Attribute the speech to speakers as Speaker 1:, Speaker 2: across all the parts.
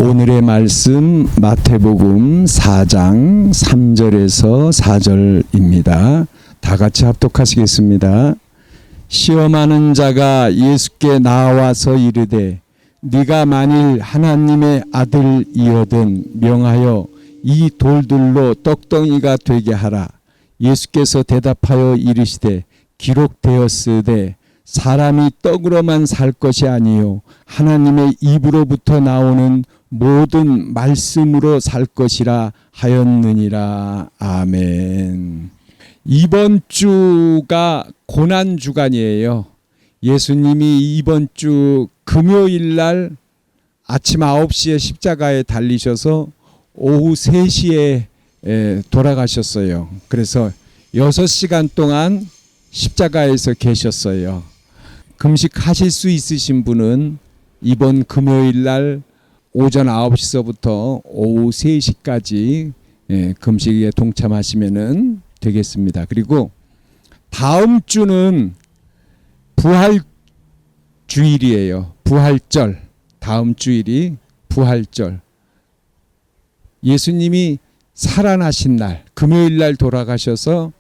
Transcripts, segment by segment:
Speaker 1: 오늘의 말씀 마태복음 4장 3절에서 4절입니다. 다 같이 합독하시겠습니다. 시험하는 자가 예수께 나와서 이르되 네가 만일 하나님의 아들이거든 명하여 이 돌들로 떡덩이가 되게 하라. 예수께서 대답하여 이르시되 기록되었으되 사람이 떡으로만 살 것이 아니요 하나님의 입으로부터 나오는 모든 말씀으로 살 것이라 하였느니라. 아멘. 이번 주가 고난 주간이에요. 예수님이 이번 주 금요일 날 아침 9시에 십자가에 달리셔서 오후 3시에 돌아가셨어요. 그래서 6시간 동안 십자가에서 계셨어요. 금식하실 수 있으신 분은 이번 금요일 날 오전 9시서부터 오후 3시까지 금식에 동참하시면 되겠습니다. 그리고 다음 주는 부활주일이에요. 부활절. 다음 주일이 부활절. 예수님이 살아나신 날, 금요일 날 돌아가셔서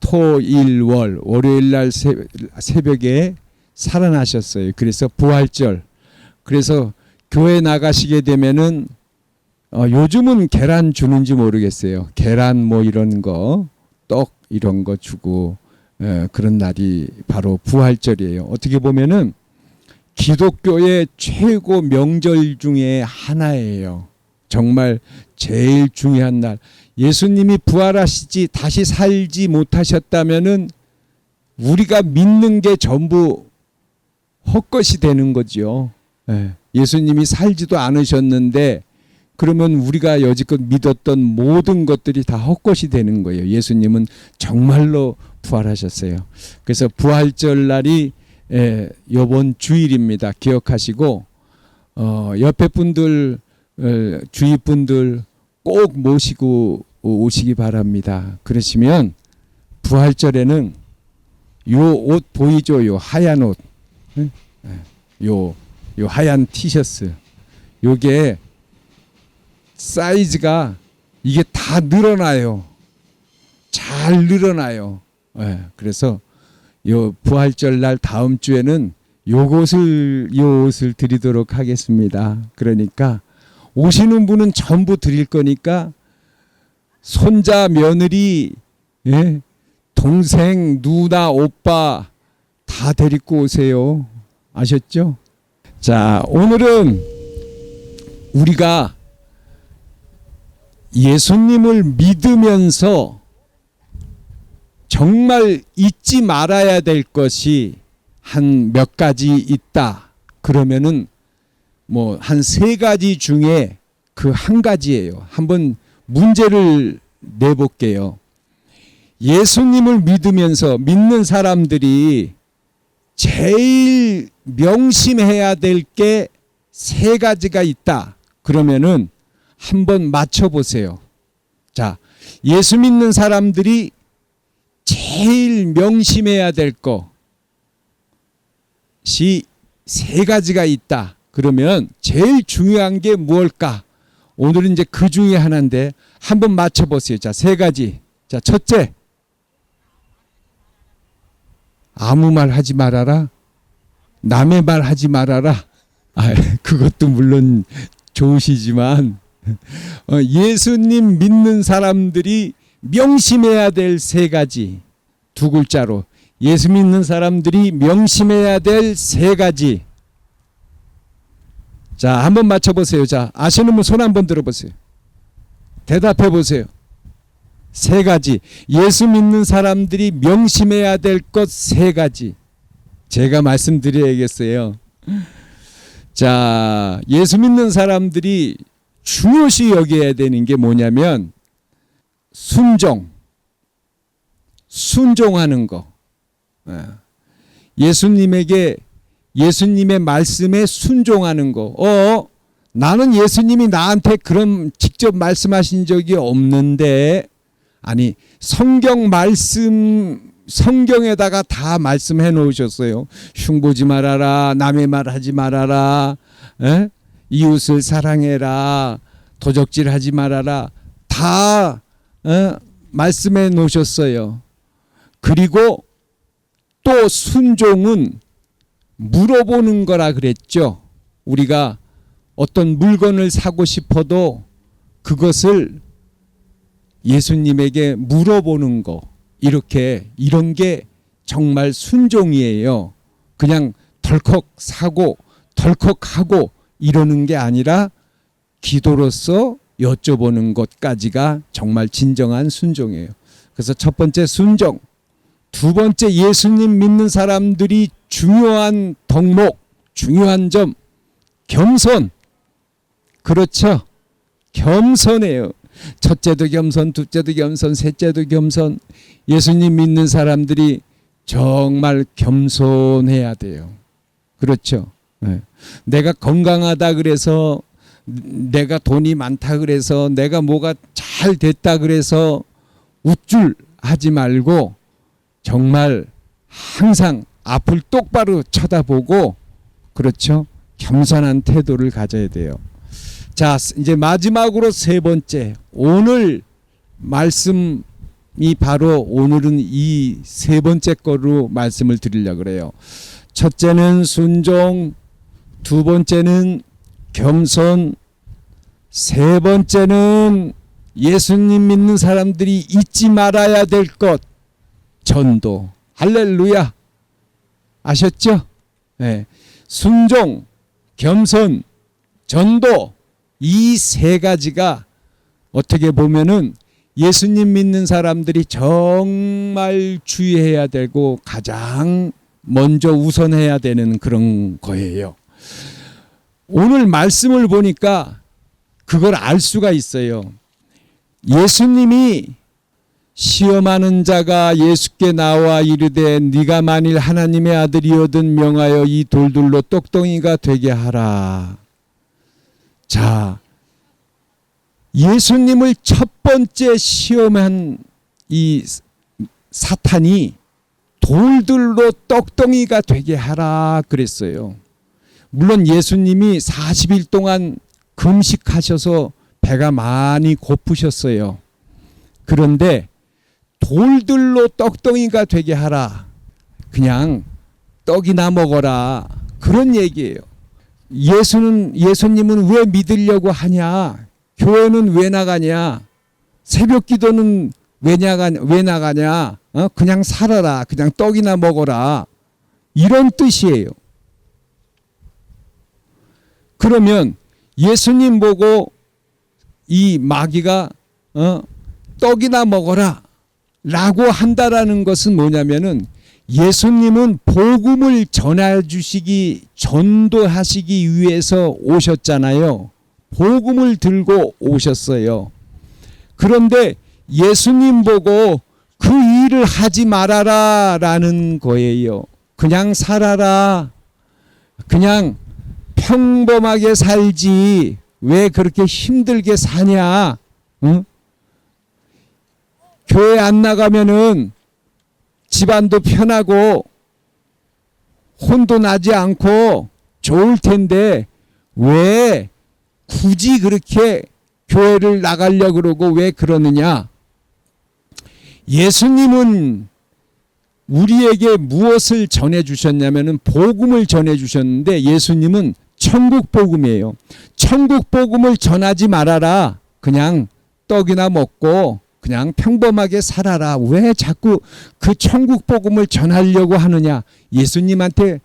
Speaker 1: 토, 일, 월, 월요일 날 새벽에 살아나셨어요. 그래서 부활절. 그래서 교회 나가시게 되면은 요즘은 계란 주는지 모르겠어요. 계란 뭐 이런 거, 떡 이런 거 주고 그런 날이 바로 부활절이에요. 어떻게 보면은 기독교의 최고 명절 중에 하나예요. 정말 제일 중요한 날. 예수님이 부활하시지 다시 살지 못하셨다면은 우리가 믿는 게 전부 헛것이 되는 거죠. 예수님이 살지도 않으셨는데 그러면 우리가 여지껏 믿었던 모든 것들이 다 헛것이 되는 거예요. 예수님은 정말로 부활하셨어요. 그래서 부활절 날이 이번 주일입니다. 기억하시고 옆에 분들 주위 분들 꼭 모시고 오시기 바랍니다. 그러시면 부활절에는 요 옷 보이죠? 요 하얀 옷. 요 하얀 티셔츠. 요게 사이즈가 이게 다 늘어나요. 잘 늘어나요. 그래서 요 부활절 날 다음 주에는 요 옷을 드리도록 하겠습니다. 그러니까 오시는 분은 전부 드릴 거니까 손자, 며느리, 동생, 누나, 오빠 다 데리고 오세요. 아셨죠? 자, 오늘은 우리가 예수님을 믿으면서 정말 잊지 말아야 될 것이 한 몇 가지 있다. 그러면은 뭐 한 3가지 중에 그 한 가지예요. 한번 문제를 내볼게요. 예수님을 믿는 사람들이 제일 명심해야 될 게 3가지가 있다. 그러면은 한번 맞춰보세요. 자, 예수 믿는 사람들이 제일 명심해야 될 것이 3가지가 있다. 그러면 제일 중요한 게 무엇일까? 오늘은 이제 그 중에 하나인데 한번 맞춰보세요. 자, 3가지. 자, 첫째. 아무 말 하지 말아라. 남의 말 하지 말아라. 그것도 물론 좋으시지만 예수님 믿는 사람들이 명심해야 될 3가지. 2글자로 예수 믿는 사람들이 명심해야 될 3가지. 자, 한번 맞춰보세요. 자, 아시는 분 손 한번 들어보세요. 대답해 보세요. 3가지. 예수 믿는 사람들이 명심해야 될 것 3가지. 제가 말씀드려야겠어요. 자, 예수 믿는 사람들이 중요시 여겨야 되는 게 뭐냐면 순종하는 거. 예수님의 말씀에 순종하는 거. 나는 예수님이 나한테 그런 직접 말씀하신 적이 없는데, 아니 성경 말씀 성경에다가 다 말씀해 놓으셨어요. 흉보지 말아라, 남의 말 하지 말아라, 이웃을 사랑해라, 도적질하지 말아라, 다 말씀해 놓으셨어요. 그리고 또 순종은 물어보는 거라 그랬죠. 우리가 어떤 물건을 사고 싶어도 그것을 예수님에게 물어보는 거, 이런 게 정말 순종이에요. 그냥 덜컥 사고 덜컥 하고 이러는 게 아니라 기도로서 여쭤보는 것까지가 정말 진정한 순종이에요. 그래서 첫 번째 순종, 두 번째 예수님 믿는 사람들이 중요한 덕목, 중요한 점, 겸손. 그렇죠. 겸손해요. 첫째도 겸손, 둘째도 겸손, 셋째도 겸손. 예수님 믿는 사람들이 정말 겸손해야 돼요. 그렇죠. 네. 내가 건강하다 그래서, 내가 돈이 많다 그래서, 내가 뭐가 잘 됐다 그래서 우쭐하지 말고 정말 항상 앞을 똑바로 쳐다보고, 그렇죠, 겸손한 태도를 가져야 돼요. 자, 이제 마지막으로 세 번째, 오늘 말씀이 바로 오늘은 이 세 번째 거로 말씀을 드리려고 그래요. 첫째는 순종, 두 번째는 겸손, 세 번째는 예수님 믿는 사람들이 잊지 말아야 될 것, 전도. 할렐루야. 아셨죠? 네. 순종, 겸손, 전도, 이 세 가지가 어떻게 보면은 예수님 믿는 사람들이 정말 주의해야 되고 가장 먼저 우선해야 되는 그런 거예요. 오늘 말씀을 보니까 그걸 알 수가 있어요. 예수님이 시험하는 자가 예수께 나와 이르되 네가 만일 하나님의 아들이거든 명하여 이 돌들로 똑덩이가 되게 하라. 자, 예수님을 첫 번째 시험한 이 사탄이 돌들로 떡덩이가 되게 하라 그랬어요. 물론 예수님이 40일 동안 금식하셔서 배가 많이 고프셨어요. 그런데 돌들로 떡덩이가 되게 하라, 그냥 떡이나 먹어라, 그런 얘기예요. 예수님은 왜 믿으려고 하냐? 교회는 왜 나가냐? 새벽 기도는 왜 나가냐? 그냥 살아라, 그냥 떡이나 먹어라, 이런 뜻이에요. 그러면 예수님 보고 이 마귀가 떡이나 먹어라 라고 한다라는 것은 뭐냐면은 예수님은 복음을 전도하시기 위해서 오셨잖아요. 복음을 들고 오셨어요. 그런데 예수님 보고 그 일을 하지 말아라 라는 거예요. 그냥 살아라, 그냥 평범하게 살지 왜 그렇게 힘들게 사냐? 응? 교회 안 나가면은 집안도 편하고 혼도 나지 않고 좋을 텐데 왜 굳이 그렇게 교회를 나가려고 그러고 왜 그러느냐? 예수님은 우리에게 무엇을 전해주셨냐면은 복음을 전해주셨는데, 예수님은 천국 복음이에요. 천국 복음을 전하지 말아라, 그냥 떡이나 먹고 그냥 평범하게 살아라. 왜 자꾸 그 천국 복음을 전하려고 하느냐? 예수님한테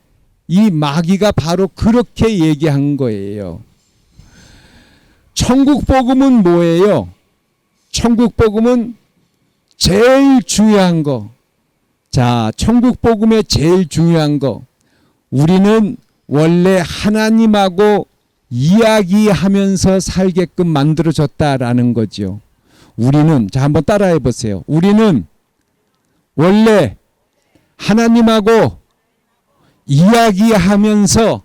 Speaker 1: 이 마귀가 바로 그렇게 얘기한 거예요. 천국 복음은 뭐예요? 천국 복음은 제일 중요한 거. 자, 천국 복음의 제일 중요한 거, 우리는 원래 하나님하고 이야기하면서 살게끔 만들어졌다라는 거죠. 우리는, 자, 한번 따라해 보세요. 우리는 원래 하나님하고 이야기하면서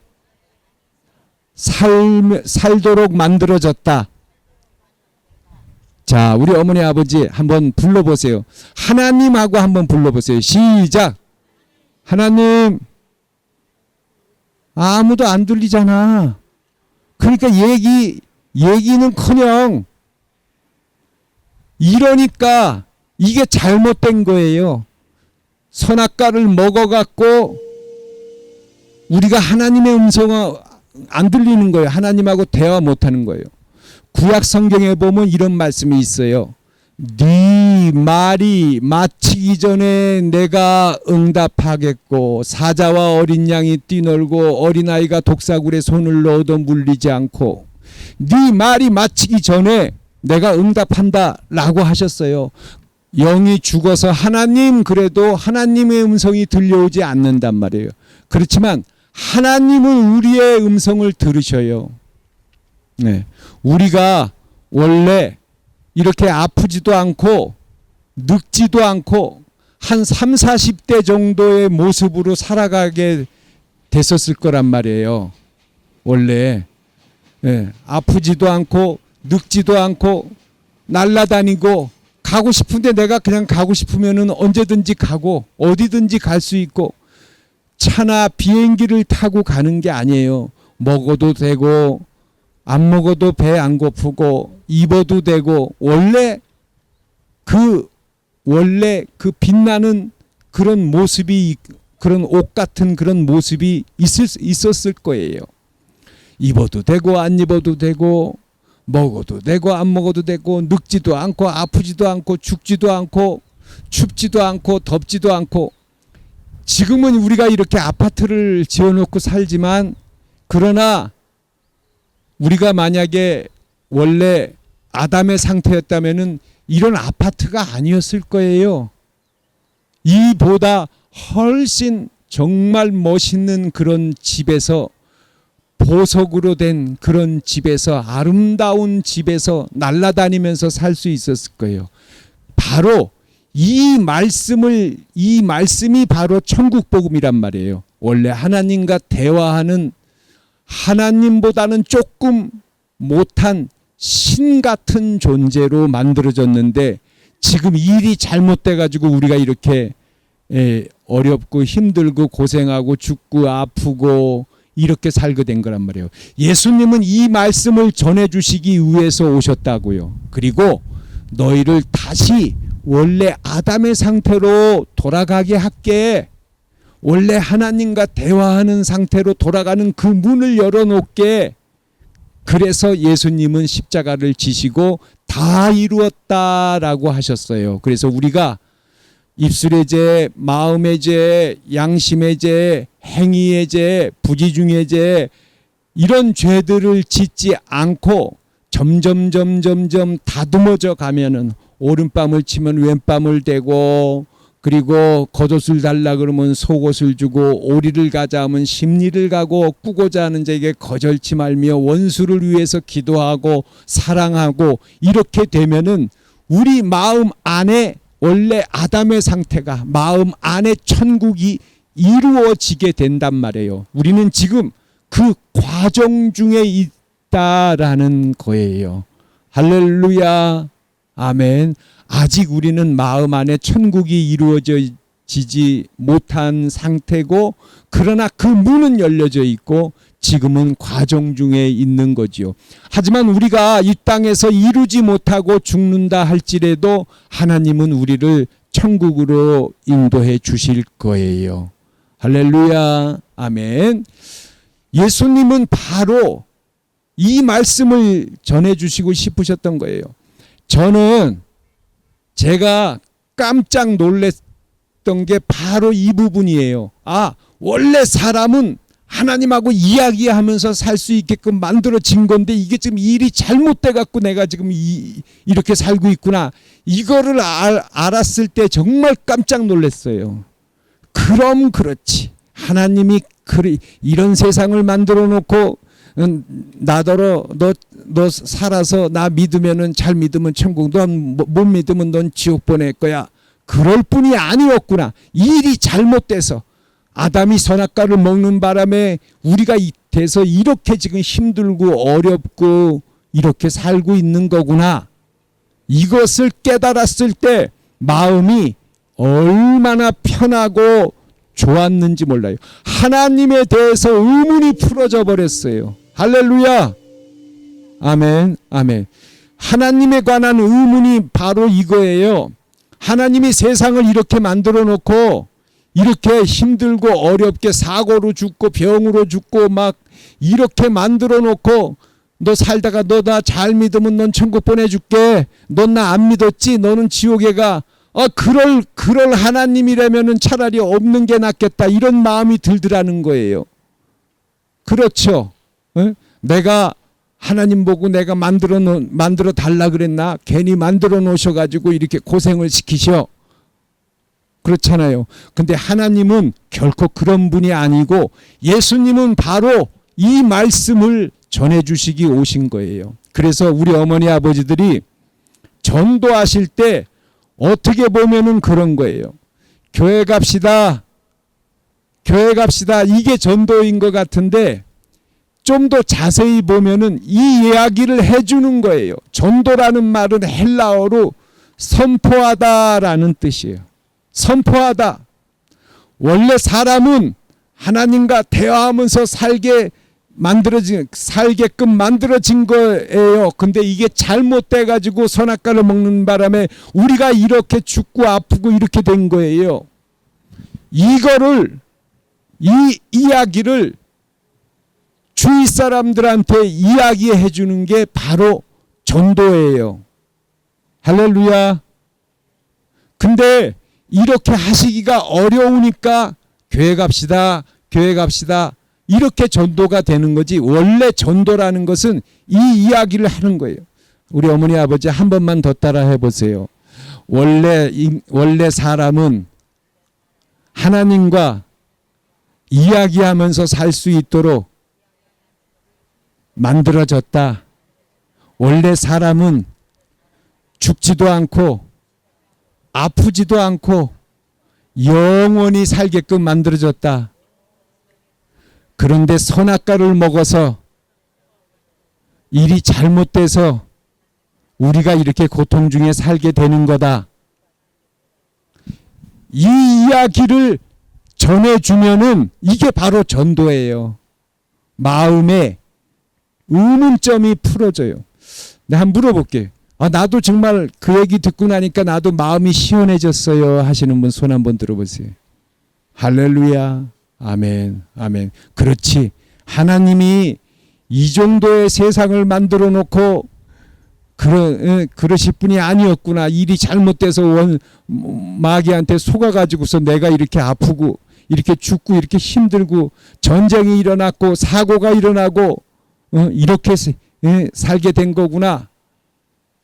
Speaker 1: 살도록 만들어졌다. 자, 우리 어머니 아버지 한번 불러보세요. 하나님하고 한번 불러보세요. 시작. 하나님. 아무도 안 들리잖아. 그러니까 얘기는커녕 이러니까 이게 잘못된 거예요. 선악과를 먹어갖고 우리가 하나님의 음성을 안 들리는 거예요. 하나님하고 대화 못하는 거예요. 구약 성경에 보면 이런 말씀이 있어요. 네 말이 마치기 전에 내가 응답하겠고 사자와 어린 양이 뛰놀고 어린아이가 독사굴에 손을 넣어도 물리지 않고 네 말이 마치기 전에 내가 응답한다 라고 하셨어요. 영이 죽어서 하나님 그래도 하나님의 음성이 들려오지 않는단 말이에요. 그렇지만 하나님은 우리의 음성을 들으셔요. 네. 우리가 원래 이렇게 아프지도 않고 늙지도 않고 한 3, 40대 정도의 모습으로 살아가게 됐었을 거란 말이에요. 원래 아프지도 않고 늙지도 않고 날아다니고 가고 싶은데 내가 그냥 가고 싶으면은 언제든지 가고 어디든지 갈 수 있고 차나 비행기를 타고 가는 게 아니에요. 먹어도 되고 안 먹어도 배 안 고프고 입어도 되고 원래 그 빛나는 그런 모습이 그런 옷 같은 그런 모습이 있었을 거예요. 입어도 되고 안 입어도 되고 먹어도 되고 안 먹어도 되고 늙지도 않고 아프지도 않고 죽지도 않고 춥지도 않고 덥지도 않고 지금은 우리가 이렇게 아파트를 지어놓고 살지만 그러나 우리가 만약에 원래 아담의 상태였다면은 이런 아파트가 아니었을 거예요. 이보다 훨씬 정말 멋있는 그런 집에서 보석으로 된 그런 집에서 아름다운 집에서 날아다니면서 살 수 있었을 거예요. 바로 이 말씀이 바로 천국 복음이란 말이에요. 원래 하나님과 대화하는 하나님보다는 조금 못한 신 같은 존재로 만들어졌는데 지금 일이 잘못돼 가지고 우리가 이렇게 어렵고 힘들고 고생하고 죽고 아프고 이렇게 살게 된 거란 말이에요. 예수님은 이 말씀을 전해주시기 위해서 오셨다고요. 그리고 너희를 다시 원래 아담의 상태로 돌아가게 할게. 원래 하나님과 대화하는 상태로 돌아가는 그 문을 열어놓게. 그래서 예수님은 십자가를 지시고 다 이루었다라고 하셨어요. 그래서 우리가 입술의 죄, 마음의 죄, 양심의 죄, 행위의 죄, 부지중의 죄 이런 죄들을 짓지 않고 점점 다듬어져 가면은 오른뺨을 치면 왼뺨을 대고 그리고 겉옷을 달라 그러면 속옷을 주고 오리를 가자 하면 십리를 가고 꾸고자 하는 자에게 거절치 말며 원수를 위해서 기도하고 사랑하고 이렇게 되면은 우리 마음 안에 원래 아담의 상태가 마음 안에 천국이 이루어지게 된단 말이에요. 우리는 지금 그 과정 중에 있다라는 거예요. 할렐루야. 아멘. 아직 우리는 마음 안에 천국이 이루어지지 못한 상태고 그러나 그 문은 열려져 있고 지금은 과정 중에 있는 거지요. 하지만 우리가 이 땅에서 이루지 못하고 죽는다 할지라도 하나님은 우리를 천국으로 인도해 주실 거예요. 할렐루야. 아멘. 예수님은 바로 이 말씀을 전해주시고 싶으셨던 거예요. 저는 제가 깜짝 놀랐던 게 바로 이 부분이에요. 원래 사람은 하나님하고 이야기하면서 살 수 있게끔 만들어진 건데 이게 지금 일이 잘못돼 갖고 내가 지금 이렇게 살고 있구나. 이거를 알았을 때 정말 깜짝 놀랐어요. 그럼 그렇지. 하나님이 이런 세상을 만들어 놓고 나더러 너 살아서 나 믿으면은 잘 믿으면 천국, 넌 못 믿으면 넌 지옥 보낼 거야. 그럴 뿐이 아니었구나. 일이 잘못돼서 아담이 선악과를 먹는 바람에 우리가 돼서 이렇게 지금 힘들고 어렵고 이렇게 살고 있는 거구나. 이것을 깨달았을 때 마음이 얼마나 편하고 좋았는지 몰라요. 하나님에 대해서 의문이 풀어져 버렸어요. 할렐루야. 아멘, 아멘. 하나님에 관한 의문이 바로 이거예요. 하나님이 세상을 이렇게 만들어 놓고 이렇게 힘들고 어렵게 사고로 죽고 병으로 죽고 막 이렇게 만들어 놓고 너 살다가 너 나 잘 믿으면 넌 천국 보내줄게. 넌 나 안 믿었지? 너는 지옥에 가. 그럴 하나님이라면은 차라리 없는 게 낫겠다. 이런 마음이 들더라는 거예요. 그렇죠. 내가 하나님 보고 내가 만들어 달라 그랬나? 괜히 만들어 놓으셔가지고 이렇게 고생을 시키셔. 그렇잖아요. 근데 하나님은 결코 그런 분이 아니고 예수님은 바로 이 말씀을 전해주시기 오신 거예요. 그래서 우리 어머니 아버지들이 전도하실 때 어떻게 보면은 그런 거예요. 교회 갑시다. 교회 갑시다. 이게 전도인 것 같은데 좀 더 자세히 보면은 이 이야기를 해주는 거예요. 전도라는 말은 헬라어로 선포하다라는 뜻이에요. 선포하다. 원래 사람은 하나님과 대화하면서 살게끔 만들어진 거예요. 근데 이게 잘못돼 가지고 선악과를 먹는 바람에 우리가 이렇게 죽고 아프고 이렇게 된 거예요. 이 이야기를 주위 사람들한테 이야기해 주는 게 바로 전도예요. 할렐루야. 근데 이렇게 하시기가 어려우니까 교회 갑시다. 교회 갑시다. 이렇게 전도가 되는 거지. 원래 전도라는 것은 이 이야기를 하는 거예요. 우리 어머니 아버지 한 번만 더 따라 해보세요. 원래 사람은 하나님과 이야기하면서 살 수 있도록 만들어졌다. 원래 사람은 죽지도 않고 아프지도 않고 영원히 살게끔 만들어졌다. 그런데 선악과를 먹어서 일이 잘못돼서 우리가 이렇게 고통 중에 살게 되는 거다. 이 이야기를 전해주면은 이게 바로 전도예요. 마음에 의문점이 풀어져요. 내가 한번 물어볼게요. 나도 정말 그 얘기 듣고 나니까 나도 마음이 시원해졌어요 하시는 분 손 한번 들어보세요. 할렐루야. 아멘. 아멘. 그렇지. 하나님이 이 정도의 세상을 만들어 놓고 그러실 분이 아니었구나. 일이 잘못돼서 마귀한테 속아가지고서 내가 이렇게 아프고 이렇게 죽고 이렇게 힘들고 전쟁이 일어났고 사고가 일어나고 이렇게 살게 된 거구나.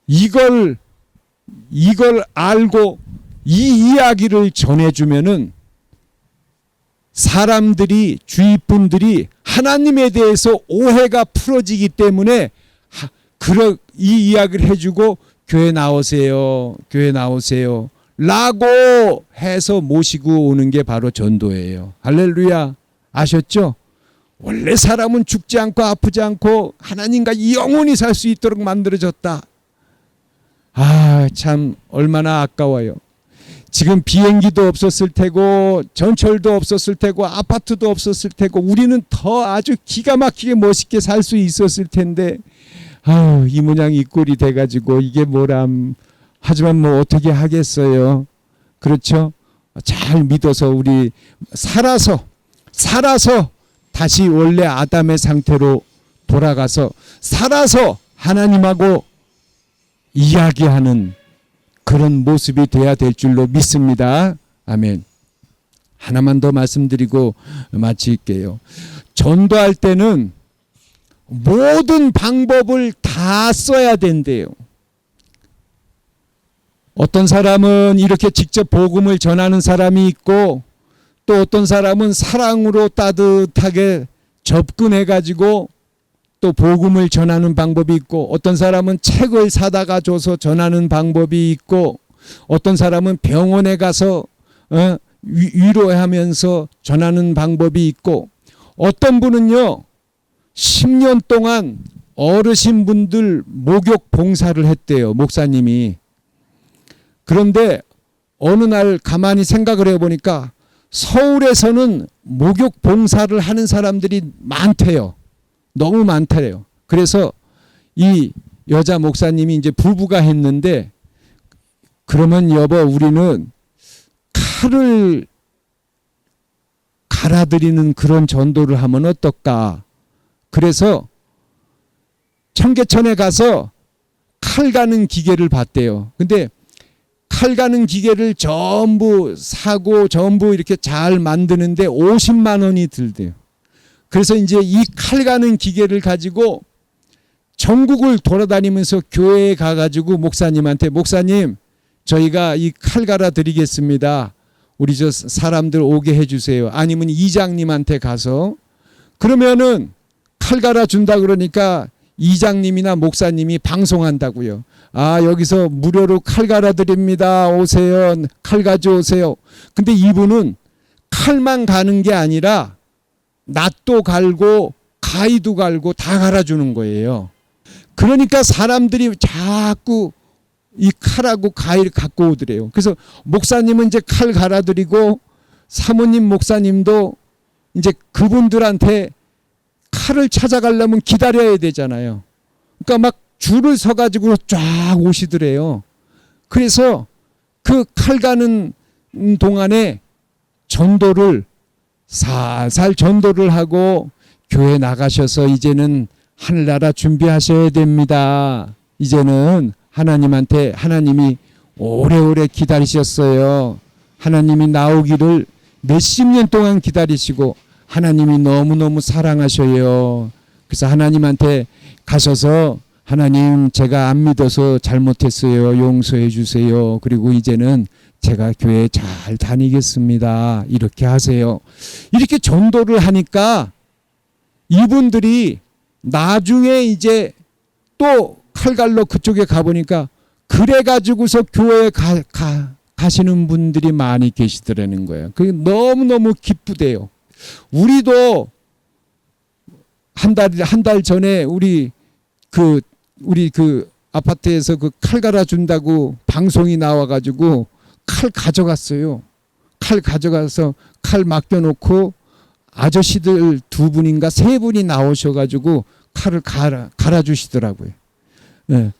Speaker 1: 이걸 알고 이 이야기를 전해주면은 사람들이 주위 분들이 하나님에 대해서 오해가 풀어지기 때문에 이 이야기를 해주고 교회 나오세요. 교회 나오세요. 라고 해서 모시고 오는 게 바로 전도예요. 할렐루야. 아셨죠? 원래 사람은 죽지 않고 아프지 않고 하나님과 영원히 살 수 있도록 만들어졌다. 참 얼마나 아까워요. 지금 비행기도 없었을 테고 전철도 없었을 테고 아파트도 없었을 테고 우리는 더 아주 기가 막히게 멋있게 살 수 있었을 텐데 이 모양 이 꼴이 돼가지고 이게 뭐람. 하지만 뭐 어떻게 하겠어요. 그렇죠? 잘 믿어서 우리 살아서 다시 원래 아담의 상태로 돌아가서 살아서 하나님하고 이야기하는 그런 모습이 돼야 될 줄로 믿습니다. 아멘. 하나만 더 말씀드리고 마칠게요. 전도할 때는 모든 방법을 다 써야 된대요. 어떤 사람은 이렇게 직접 복음을 전하는 사람이 있고 또 어떤 사람은 사랑으로 따뜻하게 접근해 가지고 또 복음을 전하는 방법이 있고 어떤 사람은 책을 사다가 줘서 전하는 방법이 있고 어떤 사람은 병원에 가서 위로하면서 전하는 방법이 있고 어떤 분은요 10년 동안 어르신분들 목욕 봉사를 했대요. 목사님이. 그런데 어느 날 가만히 생각을 해보니까 서울에서는 목욕 봉사를 하는 사람들이 많대요. 너무 많대요. 그래서 이 여자 목사님이 이제 부부가 했는데, 그러면 여보 우리는 칼을 갈아들이는 그런 전도를 하면 어떨까? 그래서 청계천에 가서 칼 가는 기계를 봤대요. 근데 칼 가는 기계를 전부 사고 전부 이렇게 잘 만드는데 50만 원이 들대요. 그래서 이제 이 칼 가는 기계를 가지고 전국을 돌아다니면서 교회에 가가지고 목사님한테, 목사님 저희가 이 칼 갈아 드리겠습니다. 우리 저 사람들 오게 해주세요. 아니면 이장님한테 가서, 그러면은 칼 갈아 준다 그러니까 이장님이나 목사님이 방송한다고요. 아, 여기서 무료로 칼 갈아 드립니다. 오세요. 칼 가져오세요. 근데 이분은 칼만 가는 게 아니라 낫도 갈고 가위도 갈고 다 갈아주는 거예요. 그러니까 사람들이 자꾸 이 칼하고 가위를 갖고 오더래요. 그래서 목사님은 이제 칼 갈아드리고 사모님 목사님도 이제 그분들한테 칼을 찾아가려면 기다려야 되잖아요. 그러니까 막 줄을 서가지고 쫙 오시더래요. 그래서 그 칼 가는 동안에 전도를 살살 전도를 하고 교회 나가셔서 이제는 하늘나라 준비하셔야 됩니다. 이제는 하나님한테, 하나님이 오래오래 기다리셨어요. 하나님이 나오기를 몇십 년 동안 기다리시고 하나님이 너무너무 사랑하셔요. 그래서 하나님한테 가셔서 하나님 제가 안 믿어서 잘못했어요. 용서해 주세요. 그리고 이제는 제가 교회 잘 다니겠습니다. 이렇게 하세요. 이렇게 전도를 하니까 이분들이 나중에 이제 또 칼갈로 그쪽에 가보니까 그래가지고서 교회에 가시는 분들이 많이 계시더라는 거예요. 그게 너무너무 기쁘대요. 우리도 한 달 전에 우리 그 아파트에서 그 칼 갈아준다고 방송이 나와가지고 칼 가져갔어요. 칼 가져가서 칼 맡겨놓고 아저씨들 2분인가 3분이 나오셔가지고 칼을 갈아주시더라고요. 예.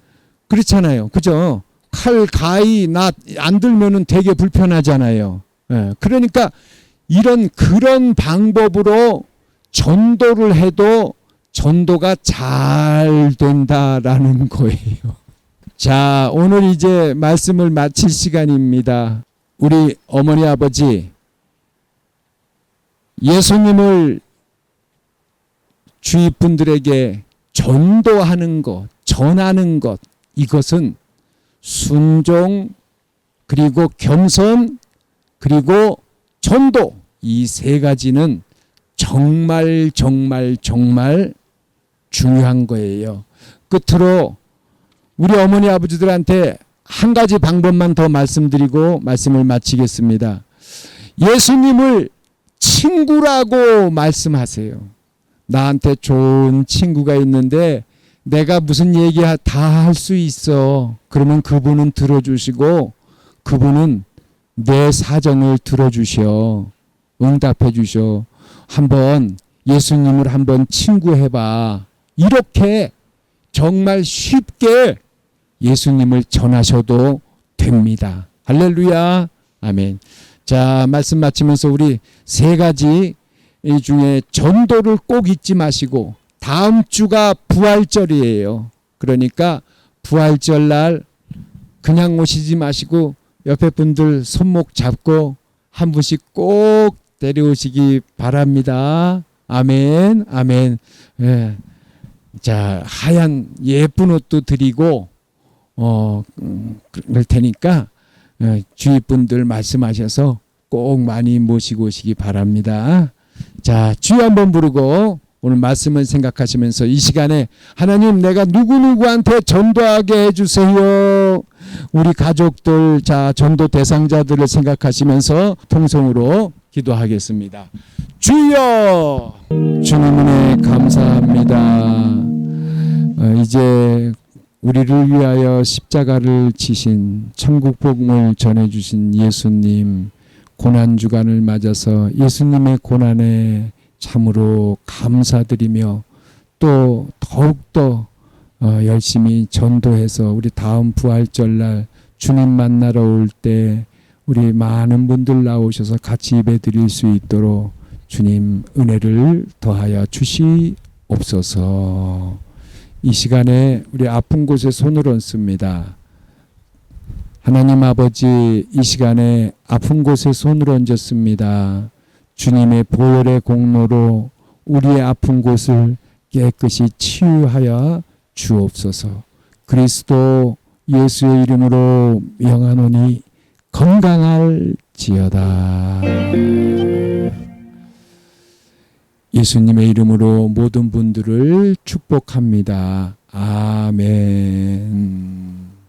Speaker 1: 그렇잖아요. 그죠? 칼, 가위, 낫 안 들면은 되게 불편하잖아요. 예. 그러니까 그런 방법으로 전도를 해도 전도가 잘 된다라는 거예요. 자, 오늘 이제 말씀을 마칠 시간입니다. 우리 어머니 아버지, 예수님을 주위 분들에게 전도하는 것, 전하는 것, 이것은 순종, 그리고 겸손, 그리고 전도, 이 3가지는 정말 중요한 거예요. 끝으로 우리 어머니 아버지들한테 한 가지 방법만 더 말씀드리고 말씀을 마치겠습니다. 예수님을 친구라고 말씀하세요. 나한테 좋은 친구가 있는데 내가 무슨 얘기 다 할 수 있어. 그러면 그분은 들어주시고 그분은 내 사정을 들어주셔. 응답해 주셔. 한번 예수님을 한번 친구해봐. 이렇게 정말 쉽게 예수님을 전하셔도 됩니다. 할렐루야. 아멘. 자, 말씀 마치면서 우리 3가지 중에 전도를 꼭 잊지 마시고, 다음 주가 부활절이에요. 그러니까 부활절 날 그냥 오시지 마시고 옆에 분들 손목 잡고 한 분씩 꼭 데려오시기 바랍니다. 아멘. 아멘. 예. 자, 하얀 예쁜 옷도 드리고 그럴 테니까 주위 분들 말씀하셔서 꼭 많이 모시고 오시기 바랍니다. 자, 주여 한번 부르고 오늘 말씀을 생각하시면서 이 시간에 하나님, 내가 누구누구한테 전도하게 해주세요. 우리 가족들, 자, 전도 대상자들을 생각하시면서 통성으로 기도하겠습니다. 주여, 주님 은혜 감사합니다. 이제 우리를 위하여 십자가를 지신, 천국 복음을 전해주신 예수님, 고난주간을 맞아서 예수님의 고난에 참으로 감사드리며 또 더욱더 열심히 전도해서 우리 다음 부활절날 주님 만나러 올 때 우리 많은 분들 나오셔서 같이 예배 드릴 수 있도록 주님 은혜를 더하여 주시옵소서. 이 시간에 우리 아픈 곳에 손을 얹습니다. 하나님 아버지, 이 시간에 아픈 곳에 손을 얹었습니다. 주님의 보혈의 공로로 우리의 아픈 곳을 깨끗이 치유하여 주옵소서. 그리스도 예수의 이름으로 명하노니 건강할지어다. 예수님의 이름으로 모든 분들을 축복합니다. 아멘.